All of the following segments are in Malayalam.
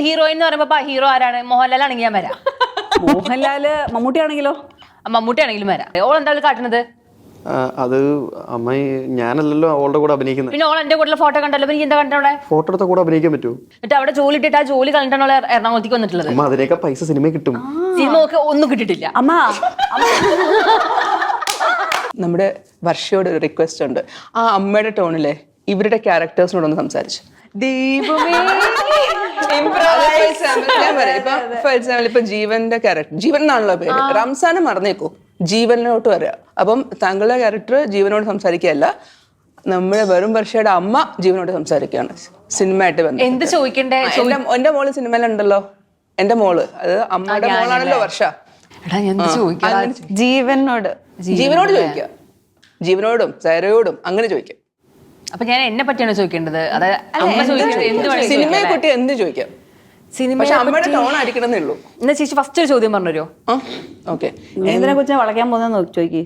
ഹീറോയിൻ എന്ന് പറയുമ്പോ ഹീറോ ആരാണ്? മോഹൻലാൽ ആണെങ്കിൽ ഞാൻ വരാം. മോഹൻലാല് മമ്മൂട്ടി ആണെങ്കിലോ? മമ്മൂട്ടി ആണെങ്കിലും വരാം. ഓൾ എന്തായാലും കാട്ടുന്നത് അത് അമ്മ ഞാനല്ലല്ലോ അവളുടെ കൂടെ അഭിനയിക്കുന്നത്. പിന്നെ ഓൾ എന്റെ കൂടെ ഫോട്ടോ കണ്ടല്ലോ, പിന്നെ എന്താ കണ്ടവിടെ? ഫോട്ടോ എടുത്ത കൂടെ അഭിനയിക്കാൻ പറ്റുമോ? എന്നിട്ട് അവിടെ ജോലി ഇട്ടിട്ട് ആ ജോലി കളഞ്ഞിട്ടാണ് എറണാകുളത്തേക്ക് വന്നിട്ടുള്ളത്. അമ്മ അതിനേക്കാൾ പൈസ സിനിമ കിട്ടും. സിനിമ ഒക്കെ ഒന്നും കിട്ടിയിട്ടില്ല. അമ്മ നമ്മുടെ വർഷയോട് ഒരു റിക്വസ്റ്റ് ഉണ്ട്. ആ അമ്മയുടെ ടോണിലെ ഇവരുടെ ക്യാരക്ടേഴ്സിനോടൊന്ന് സംസാരിച്ചു. ഇപ്പൊ ജീവന്റെ ക്യാരക്ടർ, ജീവൻ എന്നാണല്ലോ പേര്, റംസാനെ മറന്നേക്കൂ, ജീവനിലോട്ട് വരിക. അപ്പം താങ്കളുടെ ക്യാരക്ടർ ജീവനോട് സംസാരിക്കുകയല്ല, നമ്മുടെ വെറും വർഷയുടെ അമ്മ ജീവനോട് സംസാരിക്കുകയാണ് സിനിമയായിട്ട് ബന്ധം. എന്ത് ചോദിക്കണ്ടേ? എന്റെ മോള് സിനിമയിലുണ്ടല്ലോ, എന്റെ മോള്, അത് അമ്മയുടെ മോളാണല്ലോ വർഷ. ജീവനോട് ജീവനോട് ചോദിക്കുക, ജീവനോടും സൈറയോടും അങ്ങനെ ചോദിക്കാം. അപ്പൊ ഞാൻ എന്നെ പറ്റിയാണ് ചോദിക്കേണ്ടത്? അതായത് സിനിമയെ കുട്ടി എന്ത് ചോദിക്കാം, പക്ഷെ അമ്മയുടെ ടോൺ ആയിരിക്കണമെന്നേ ഉള്ളൂ. എന്നാ ചേച്ചി ഫസ്റ്റ് ഒരു ചോദ്യം പറഞ്ഞുതരുമോ? ഓക്കെ. എന്തിനെ കൊച്ചിനെ വളയ്ക്കാൻ പോകുന്ന ചോദിക്കി.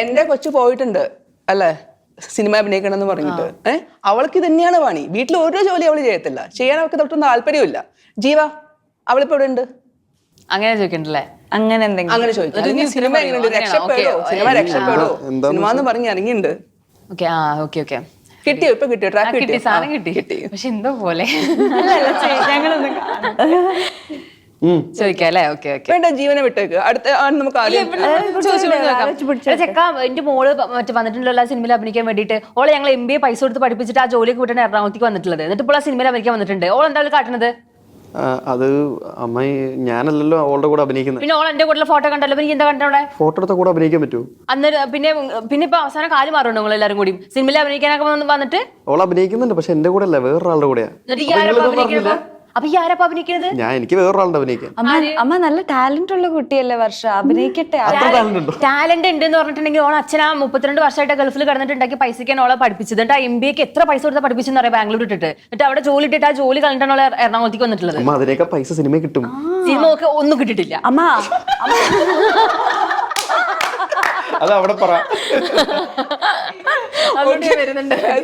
എന്റെ കൊച്ചു പോയിട്ടുണ്ട് അല്ലേ സിനിമ അഭിനയിക്കണം എന്ന് പറഞ്ഞിട്ട്. അവൾക്ക് തന്നെയാണ് പണി. വീട്ടിൽ ഓരോ ജോലി അവള് ചെയ്യത്തില്ല, ചെയ്യാൻ അവൾക്ക് തൊട്ടൊന്നും താല്പര്യമില്ല. ജീവ അവളിപ്പോ ഇവിടെ ഉണ്ട്, അങ്ങനെ ചോദിക്കണ്ടല്ലേ? അങ്ങനെ എന്തെങ്കിലും അങ്ങനെ ചോദിക്കും. സിനിമ എങ്ങനെയുണ്ട്, രക്ഷപ്പെടോ, സിനിമ രക്ഷപ്പെടോ, സിനിമ എന്ന് പറഞ്ഞ് ഇറങ്ങിയിട്ടുണ്ട്. കിട്ടിയോ? ഇപ്പൊ കിട്ടിയോ? ട്രാക്ക് കിട്ടി, സാധനം കിട്ടി. പക്ഷെ എന്തോ പോലെ ചോദിക്കാല്ലേ? വേണ്ട, ജീവനെ വിട്ടേക്ക്. അടുത്ത നമുക്ക് ചെക്ക എന്റെ മോള് മറ്റേ വന്നിട്ടുണ്ടല്ലോ സിനിമയിൽ അഭിനയിക്കാൻ വേണ്ടിയിട്ട്. ഓളെ ഞങ്ങൾ MBA പൈസ കൊടുത്ത് പഠിപ്പിച്ചിട്ട് ആ ജോലിയൊക്കെ വിട്ടാണ് എറണാകുളത്തേക്ക് വന്നിട്ടുള്ളത്. എന്നിട്ട് ഇപ്പോൾ ആ സിനിമയിൽ അഭിനയിക്കാൻ വന്നിട്ടുണ്ട്. ഓൾ എന്തായാലും കാട്ടുന്നത് അത് അമ്മ ഞാനല്ലല്ലോ അവളുടെ കൂടെ അഭിനയിക്കുന്നത്. പിന്നെ ഓൾ എന്റെ കൂടെ ഫോട്ടോ കണ്ടല്ലോ, പിന്നെ എന്താ കണ്ടവിടെ? ഫോട്ടോ എടുത്ത കൂടെ അഭിനയിക്കാൻ പറ്റുമോ? അന്നേരം പിന്നെ ഇപ്പൊ അവസാനം കാല് മാറുണ്ടോ നിങ്ങൾ എല്ലാരും കൂടി സിനിമയിൽ അഭിനയിക്കാനൊക്കെ വന്നിട്ട്? അവൾ അഭിനയിക്കുന്നുണ്ട്, പക്ഷെ എന്റെ കൂടെ അല്ല, വേറൊരാളുടെ കൂടെയാ. അപ്പൊ ഈ ആരപ്പ അഭിനയിക്കുന്നത്? എനിക്ക് വേറൊരാളുടെ അഭിനയിക്കാൻ. അമ്മ നല്ല ടാലന്റ് ഉള്ള കുട്ടിയല്ലേ വർഷ, അഭിനയിക്കട്ടെ. ടാലന്റ് ഉണ്ട് എന്ന് പറഞ്ഞിട്ടുണ്ടെങ്കിൽ ഓൾ അച്ഛനാ 32 വർഷമായിട്ട് ഗൾഫിൽ കിടന്നിട്ടുണ്ടാക്കി പൈസയ്ക്കാണ് ഓളെ പഠിപ്പിച്ചത്. എന്നിട്ട് ആ MBAക്ക് എത്ര പൈസ കൊടുത്താൽ പഠിപ്പിച്ചെന്ന് പറയാം, ബാംഗ്ലൂർ ഇട്ടിട്ട്. എന്നിട്ട് അവിടെ ജോലി ഇട്ടിട്ട് ആ ജോലി കളഞ്ഞിട്ടാണ് ഓളെ എറണാകുളത്തേക്ക് വന്നിട്ടുള്ളത്. അതിനേക്കാൾ പൈസ സിനിമ കിട്ടും. സിനിമ ഒക്കെ ഒന്നും കിട്ടിയിട്ടില്ല. അമ്മ അത് അവിടെ പറ.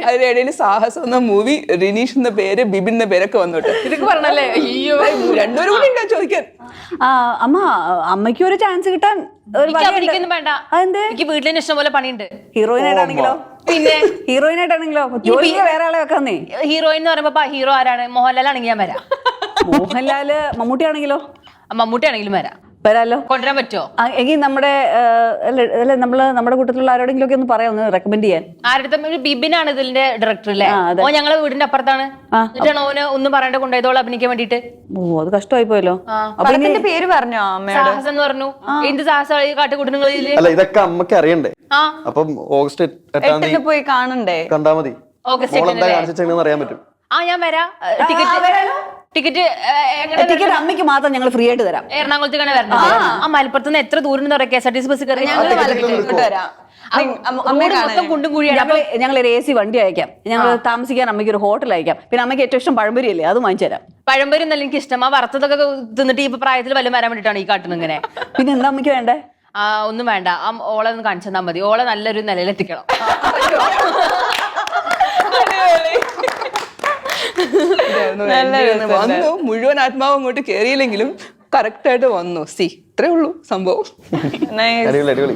അതിനിടയിൽ സാഹസം എന്ന മൂവി, റിനീഷ് എന്ന പേര്, ബിബിൻ എന്ന പേരൊക്കെ വന്നോട്ടെ. ഇതൊക്കെ പറഞ്ഞല്ലേ? അയ്യോ, രണ്ടുപേരും കൂടി ഉണ്ടോ ചോദിക്കാൻ? അമ്മ അമ്മയ്ക്ക് ഒരു ചാൻസ് കിട്ടാൻ അഭിനയിക്കൊന്നും വേണ്ട. എനിക്ക് വീട്ടിൽ തന്നെ ഇഷ്ടം പോലെ പണിയുണ്ട്. ഹീറോയിനായിട്ടാണെങ്കിലോ? പിന്നെ ഹീറോയിനായിട്ടാണെങ്കിലോ ജോലിക്ക് വേറെ ആളെ വെക്കാന്നേ. ഹീറോയിൻ എന്ന് പറയുമ്പോ ഹീറോ ആരാണ്? മോഹൻലാൽ ആണെങ്കിൽ ഞാൻ വരാം. മോഹൻലാല് മമ്മൂട്ടി ആണെങ്കിലോ? മമ്മൂട്ടി ആണെങ്കിലും വരാം. വരാലോ? കൊണ്ടുവരാൻ പറ്റുമോ? എങ്കിൽ നമ്മുടെ നമ്മുടെ കൂട്ടത്തിലുള്ള ആരോടെങ്കിലും ഒക്കെ ഒന്ന് പറയാം, ഒന്ന് റെക്കമെൻഡ് ചെയ്യാൻ. ആരുടെ? ബിബിനാണ് ഇതിന്റെ ഡയറക്ടർ അല്ലേ? ഓ ഞങ്ങളെ വീടിന്റെ അപ്പുറത്താണ്. എന്നിട്ടാണ് ഓന് ഒന്നും പറയേണ്ട കൊണ്ടുപോയതോളം അഭിനയിക്കാൻ വേണ്ടിട്ട്. ഓ അത് കഷ്ടമായി പോയല്ലോ. പേര് പറഞ്ഞോ? സാഹസം എന്ന് പറഞ്ഞു. എന്ത് സാഹസം കാട്ടുകൂട്ടങ്ങളില്? അല്ല, ഇതൊക്കെ അമ്മക്ക് അറിയണ്ടേ? അപ്പം ഓഗസ്റ്റ് 8-ാം തീയതി പോയി കാണണ്ടേ? കണ്ടാ മതി. ഓഗസ്റ്റ് അറിയാൻ പറ്റും. ഞാൻ വരാം. ടിക്കറ്റ് അമ്മയ്ക്ക് മാത്രം ഞങ്ങൾ ഫ്രീ ആയിട്ട് തരാം. എറണാകുളത്തേക്കാണ് വരുന്നത്. ആ മലപ്പുറത്ത് നിന്ന് എത്ര ദൂരം എന്ന് പറയാം? KSRTC ബസ് കയറി കുണ്ടും കുഴിയാണ്. ഞങ്ങൾ ഒരു AC വണ്ടി അയക്കാം, ഞങ്ങൾ താമസിക്കാൻ അമ്മയ്ക്ക് ഒരു ഹോട്ടൽ അയക്കാം. പിന്നെ അമ്മയ്ക്ക് ഏറ്റവും ഇഷ്ടം പഴംപൊരി അല്ലേ, അത് വാങ്ങിച്ചു തരാം. പഴംപൊരി എന്നല്ല എനിക്ക് ഇഷ്ടം. ആ വറുത്തതൊക്കെ തിന്നിട്ട് ഈ പ്രായത്തിൽ വല്ലതും വരാൻ വേണ്ടിട്ടാണ് ഈ കാട്ടുന്നത് ഇങ്ങനെ. പിന്നെ എന്താ അമ്മയ്ക്ക് വേണ്ടേ? ഒന്നും വേണ്ട. ഓളെ ഒന്ന് കാണിച്ചു തന്നാൽ മതി. ഓളെ നല്ലൊരു നിലയിലെത്തിക്കണം. വന്നു, മുഴുവൻ ആത്മാവ് അങ്ങോട്ട് കേറിയില്ലെങ്കിലും കറക്റ്റ് ആയിട്ട് വന്നു. ഇത്രേ ഉള്ളൂ സംഭവം. അടിപൊളി.